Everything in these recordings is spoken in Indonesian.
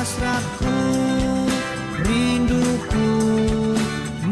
hasratku, rinduku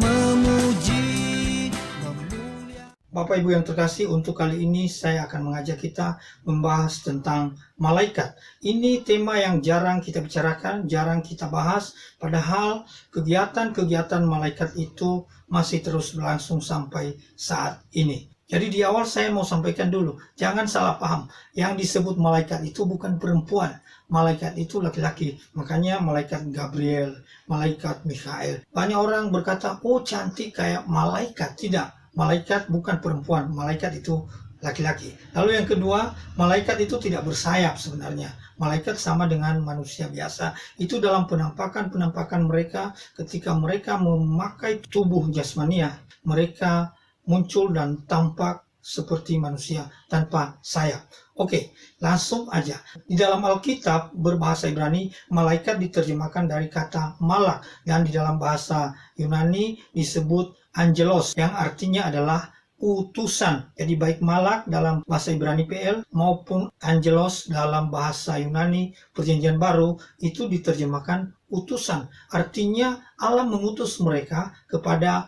memuji, memulia. Bapak Ibu yang terkasih, untuk kali ini saya akan mengajak kita membahas tentang malaikat. Ini tema yang jarang kita bicarakan, jarang kita bahas, padahal kegiatan-kegiatan malaikat itu masih terus berlangsung sampai saat ini. Jadi di awal saya mau sampaikan dulu, jangan salah paham. Yang disebut malaikat itu bukan perempuan, malaikat itu laki-laki. Makanya malaikat Gabriel, malaikat Mikhael. Banyak orang berkata, oh cantik kayak malaikat. Tidak, malaikat bukan perempuan, malaikat itu laki-laki. Lalu yang kedua, malaikat itu tidak bersayap sebenarnya. Malaikat sama dengan manusia biasa. Itu dalam penampakan mereka ketika mereka memakai tubuh jasmania. Mereka muncul dan tampak seperti manusia tanpa sayap. Oke, langsung aja. Di dalam Alkitab berbahasa Ibrani, malaikat diterjemahkan dari kata malak, dan di dalam bahasa Yunani disebut angelos, yang artinya adalah utusan. Jadi baik malak dalam bahasa Ibrani PL maupun angelos dalam bahasa Yunani Perjanjian Baru itu diterjemahkan utusan. Artinya Allah mengutus mereka kepada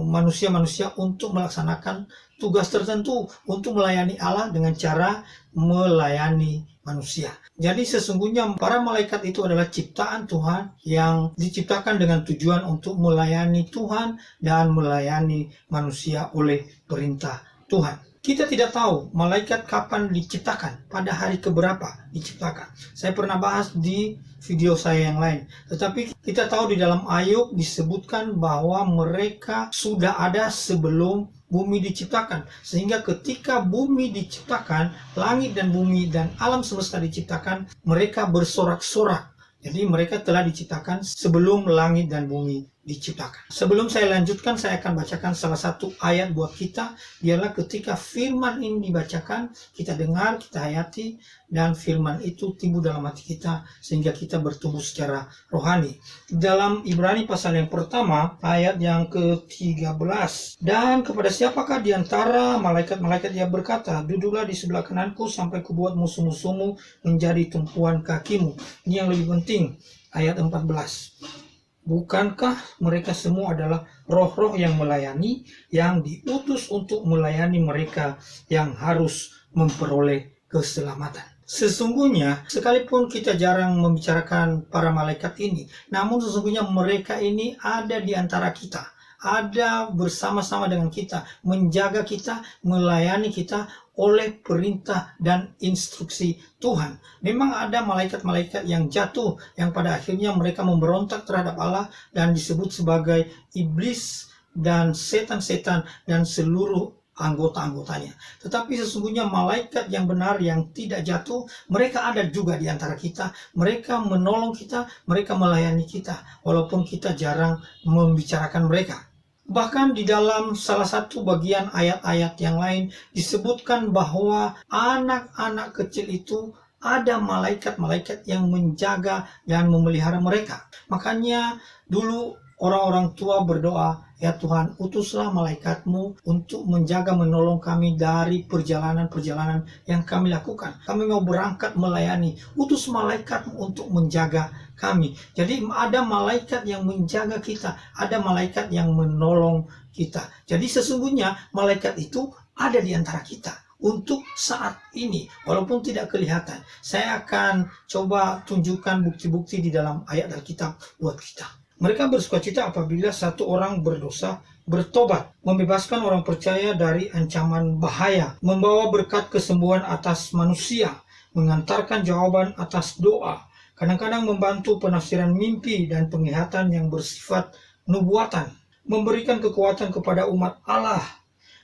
manusia-manusia untuk melaksanakan tugas tertentu, untuk melayani Allah dengan cara melayani manusia. Jadi sesungguhnya para malaikat itu adalah ciptaan Tuhan yang diciptakan dengan tujuan untuk melayani Tuhan dan melayani manusia oleh perintah Tuhan. Kita tidak tahu malaikat kapan diciptakan, pada hari keberapa diciptakan. Saya pernah bahas di video saya yang lain. Tetapi kita tahu di dalam Ayub disebutkan bahwa mereka sudah ada sebelum bumi diciptakan. Sehingga ketika bumi diciptakan, langit dan bumi dan alam semesta diciptakan, mereka bersorak-sorak. Jadi mereka telah diciptakan sebelum langit dan bumi diciptakan. Sebelum saya lanjutkan, saya akan bacakan salah satu ayat buat kita. Biarlah ketika firman ini dibacakan, kita dengar, kita hayati, dan firman itu timbul dalam hati kita sehingga kita bertumbuh secara rohani. Dalam Ibrani pasal yang pertama, ayat yang ke-13. Dan kepada siapakah di antara malaikat-malaikat dia berkata, duduklah di sebelah kananku sampai kubuat musuh-musuhmu menjadi tumpuan kakimu. Ini yang lebih penting, ayat 14. Bukankah mereka semua adalah roh-roh yang melayani, yang diutus untuk melayani mereka yang harus memperoleh keselamatan. Sesungguhnya, sekalipun kita jarang membicarakan para malaikat ini, namun sesungguhnya mereka ini ada di antara kita. Ada bersama-sama dengan kita, menjaga kita, melayani kita oleh perintah dan instruksi Tuhan. Memang ada malaikat-malaikat yang jatuh, yang pada akhirnya mereka memberontak terhadap Allah dan disebut sebagai iblis dan setan-setan dan seluruh anggota-anggotanya. Tetapi sesungguhnya malaikat yang benar yang tidak jatuh, mereka ada juga di antara kita. Mereka menolong kita, mereka melayani kita, walaupun kita jarang membicarakan mereka. Bahkan di dalam salah satu bagian ayat-ayat yang lain disebutkan bahwa anak-anak kecil itu ada malaikat-malaikat yang menjaga dan memelihara mereka. Makanya dulu orang-orang tua berdoa, ya Tuhan, utuslah malaikatmu untuk menjaga menolong kami dari perjalanan-perjalanan yang kami lakukan. Kami mau berangkat melayani, utus malaikatmu untuk menjaga kami. Jadi ada malaikat yang menjaga kita, ada malaikat yang menolong kita. Jadi sesungguhnya malaikat itu ada di antara kita untuk saat ini, walaupun tidak kelihatan. Saya akan coba tunjukkan bukti-bukti di dalam ayat Alkitab buat kita. Mereka bersukacita apabila satu orang berdosa bertobat, membebaskan orang percaya dari ancaman bahaya, membawa berkat kesembuhan atas manusia, mengantarkan jawaban atas doa, kadang-kadang membantu penafsiran mimpi dan penglihatan yang bersifat nubuatan, memberikan kekuatan kepada umat Allah,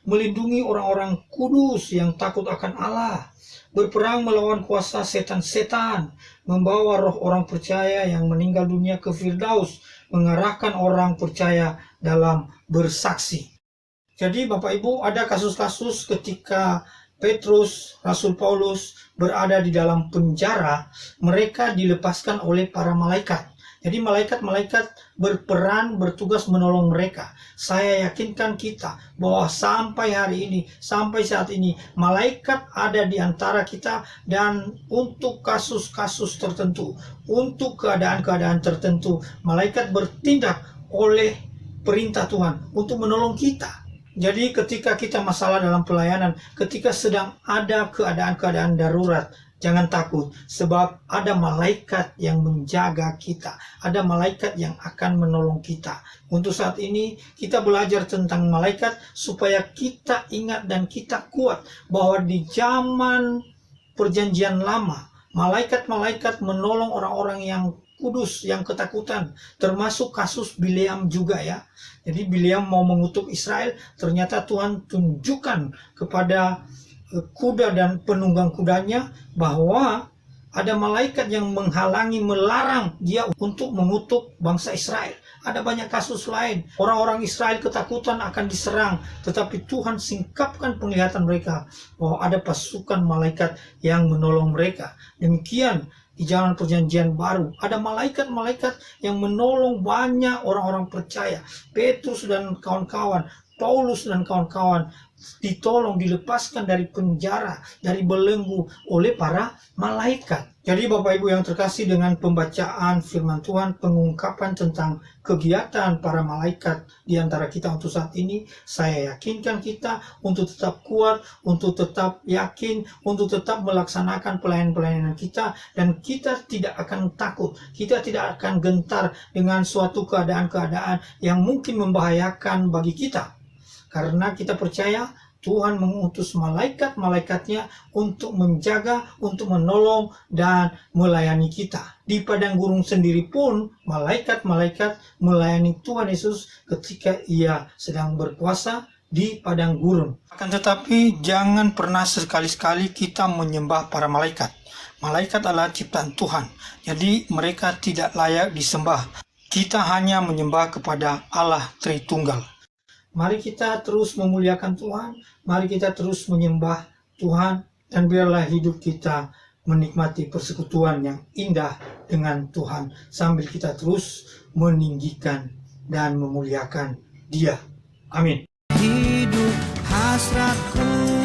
melindungi orang-orang kudus yang takut akan Allah, berperang melawan kuasa setan-setan, membawa roh orang percaya yang meninggal dunia ke Firdaus, mengarahkan orang percaya dalam bersaksi. Jadi Bapak Ibu, ada kasus-kasus ketika Petrus, Rasul Paulus berada di dalam penjara, mereka dilepaskan oleh para malaikat. Jadi malaikat-malaikat berperan, bertugas menolong mereka. Saya yakinkan kita bahwa sampai hari ini, sampai saat ini, malaikat ada di antara kita, dan untuk kasus-kasus tertentu, untuk keadaan-keadaan tertentu, malaikat bertindak oleh perintah Tuhan untuk menolong kita. Jadi ketika kita masalah dalam pelayanan, ketika sedang ada keadaan-keadaan darurat, jangan takut, sebab ada malaikat yang menjaga kita. Ada malaikat yang akan menolong kita. Untuk saat ini, kita belajar tentang malaikat supaya kita ingat dan kita kuat bahwa di zaman Perjanjian Lama, malaikat-malaikat menolong orang-orang yang kudus, yang ketakutan. Termasuk kasus Bileam juga ya. Jadi Bileam mau mengutuk Israel, ternyata Tuhan tunjukkan kepada kuda dan penunggang kudanya bahwa ada malaikat yang menghalangi, melarang dia untuk mengutuk bangsa Israel. Ada banyak kasus lain. Orang-orang Israel ketakutan akan diserang, tetapi Tuhan singkapkan penglihatan mereka bahwa ada pasukan malaikat yang menolong mereka. Demikian di zaman Perjanjian Baru, ada malaikat-malaikat yang menolong banyak orang-orang percaya. Petrus dan kawan-kawan, Paulus dan kawan-kawan ditolong, dilepaskan dari penjara, dari belenggu oleh para malaikat. Jadi Bapak Ibu yang terkasih, dengan pembacaan firman Tuhan, pengungkapan tentang kegiatan para malaikat di antara kita untuk saat ini, saya yakinkan kita untuk tetap kuat, untuk tetap yakin, untuk tetap melaksanakan pelayanan-pelayanan kita, dan kita tidak akan takut, kita tidak akan gentar dengan suatu keadaan-keadaan yang mungkin membahayakan bagi kita. Karena kita percaya Tuhan mengutus malaikat-malaikatnya untuk menjaga, untuk menolong, dan melayani kita. Di padang gurun sendiri pun, malaikat-malaikat melayani Tuhan Yesus ketika ia sedang berpuasa di padang gurun. Akan tetapi, jangan pernah sekali-sekali kita menyembah para malaikat. Malaikat adalah ciptaan Tuhan, jadi mereka tidak layak disembah. Kita hanya menyembah kepada Allah Tritunggal. Mari kita terus memuliakan Tuhan, mari kita terus menyembah Tuhan, dan biarlah hidup kita menikmati persekutuan yang indah dengan Tuhan, sambil kita terus meninggikan dan memuliakan Dia. Amin. Hidup hasratku